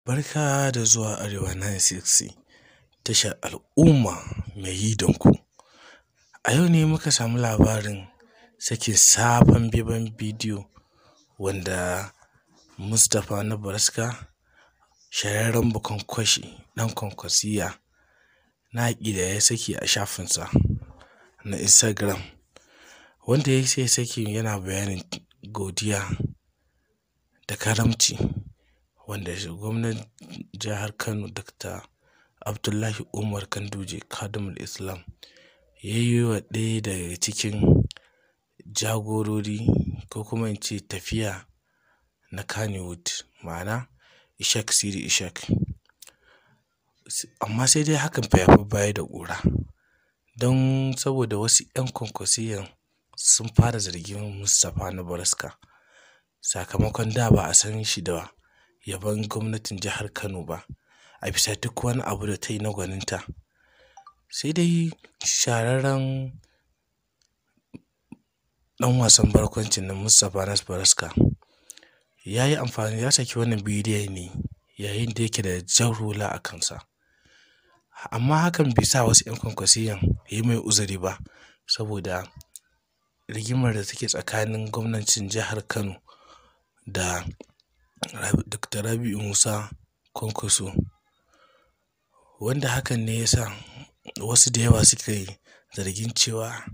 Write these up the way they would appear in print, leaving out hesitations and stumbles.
Barka da zuwa Arewa 960, tashar al'umma mai yi don ku. A yau ne muka samu labarin sakin sabon bidiyo wanda Mustapha naburaska, shahararren bakwankwashi ɗan kwankwasiya na aƙida, ya saki a shafinsa na Instagram, wanda ya saki yana bayanin godiya da karamci wanda gwamnan jihar Kano Dr. Abdullahi Umar Ganduje Kadimul Islam ya yi wa ɗaya daga cikin jagorori ko kuma in ce tafiya na Kannywood, ma'ana Ishak Sidi Ishak. Amma sai dai hakan fa ya fi baya da ƙura, don saboda wasu 'yan kwankwasiyan sun fara zargin Mustapha naburaska sakamakon da ba a san shi da yabon gwamnatin jihar Kano ba a bisa duk wani abu da ta yi na gwaninta. Sai dai shahararren ɗan wasan barkwancin nan Mustapha naburaska ya saki wannan bidiyon ne yayin da yake da jan hula a kansa, amma hakan bai sa wasu 'yan kwankwasiyan yi mai uzuri ba, saboda rigimar da take tsakanin gwamnatin jihar Kano da Dr. Rabi'u Musa Kwankwaso, wanda hakan ne ya sa wasu da yawa suka yi zargin cewa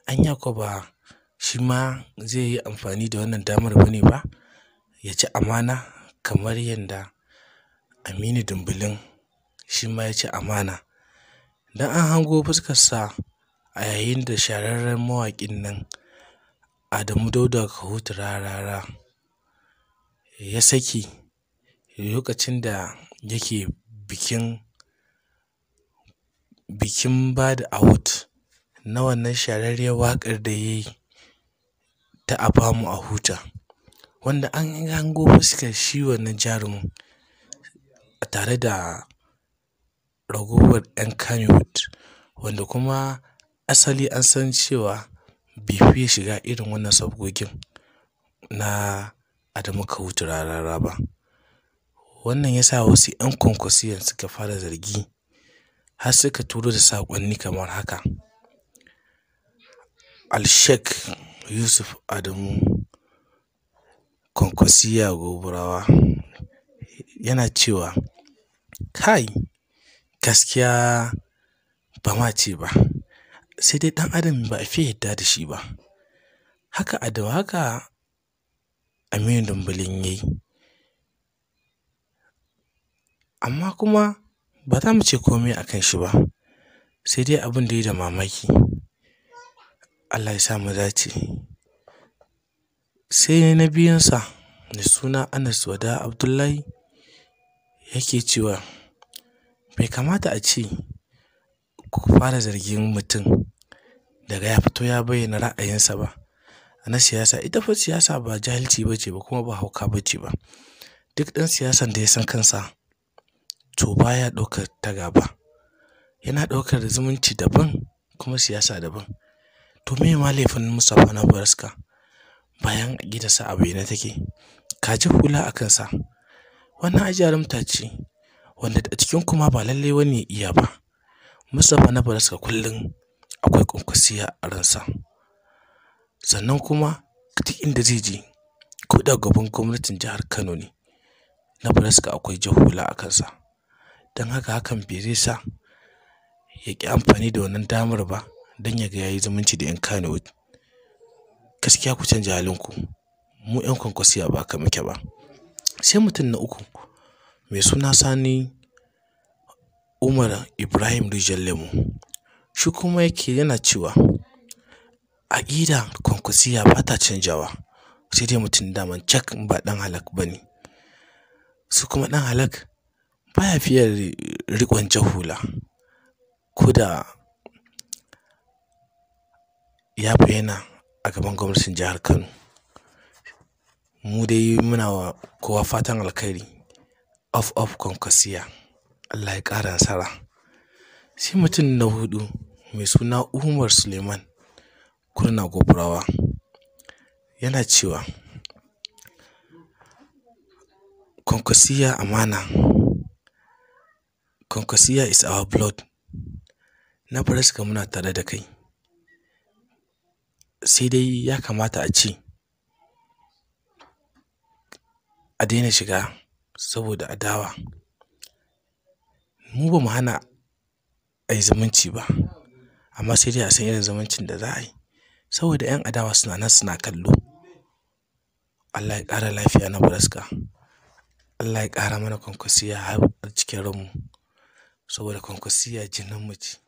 anya ko ba shi ma zai yi amfani da wannan damar bane ba ya ci amana kamar yadda Aminu Dumbilin shi ma ya ci amana. Dan an hango fuskarsa a yayin da shahararren mawaƙin nan Adamu Dauda Kahutu Rarara ya saki lokacin da yake bikin ba da award na wannan shahararriyar waƙar da ya yi ta A Bamu a Huta, wanda an hango fuskar shi wannan jarumin tare da ragowar 'yan Kannywood, wanda kuma asali an san cewa bai fiye shiga irin wannan sabgogin na Adamu Kahutu Rarara ba. Wannan ya sa wasu 'yan kwankwasiyan suka fara zargi, har suka turo da saƙonni kamar haka: Alshek Yusuf Adamu Kwankwasiya Goburawa yana cewa, kai gaskiya ba ma ce ba, sai dai ɗan adam ba a fiye yadda da shi ba. Haka Aminu Dumbilin ya yi, amma kuma ba za mu ce komai a kan shi ba, sai dai abin da ya da mamaki. Allah ya sa mu dace. Sai na biyunsa da suna Anas Wada Abdullahi yake cewa, bai kamata a ce ku fara zargin mutum daga ya fito ya bayyana ra'ayinsa ba na siyasa. Ita fa siyasa ba jahilci ba ce ba, kuma ba hauka ba ce ba. Duk ɗan siyasan da ya san kansa to baya ɗaukar ta gaba, yana ɗaukar zumunci daban kuma siyasa daban. To me ma laifin Mustapha naburaska bayan aƙidarsa a bayyane take? Ka ji hula a kansa, wannan ai jarumta ce wanda a cikin kuma ba lallai wani ya iya ba. Mustapha naburaska kullum akwai kwankwasiya a ransa, sannan kuma duk inda zai je ko da gaban gwamnatin jihar Kano ne, naburaska akwai jan hula a kansa. Don haka hakan bai zai sa ya ƙi amfani da wannan damar ba don ya ga ya yi zumunci da 'yan Kannywood. Gaskiya ku canja halinku, mu 'yan kwankwasiya ba haka muke ba. Sai mutum na uku mai suna Sani Umar Ibrahim Rijal Lemo, shi kuma yana cewa aƙida kwankwasiya ba ta canjawa, sai dai mutum daman cak ba ɗan halak ba ne. Su kuma ɗan halak baya fiye riƙon jan hula, ko da ya bayyana a gaban gwamnatin jihar Kano. Mu dai muna wa kowa fatan alkhairi, of kwankwasiya, Allah ya ƙara nasara. Sai mutum na hudu mai suna Umar Suleiman Kurna Goburawa yana cewa kwankwasiya amana Kwankwasiya is our blood. Naburaska muna tare da kai. Sai dai ya kamata a ce a daina shiga saboda adawa. Mu ba mu hana a yi zumunci ba, amma sai dai a san irin zumuncin da za a yi. Saboda 'yan adawa suna nan suna kallo. Allah ya ƙara lafiya Naburaska. Allah ya ƙara mana kwankwasiya har cikin ranmu. Saboda kwankwasiya jinin mu ce.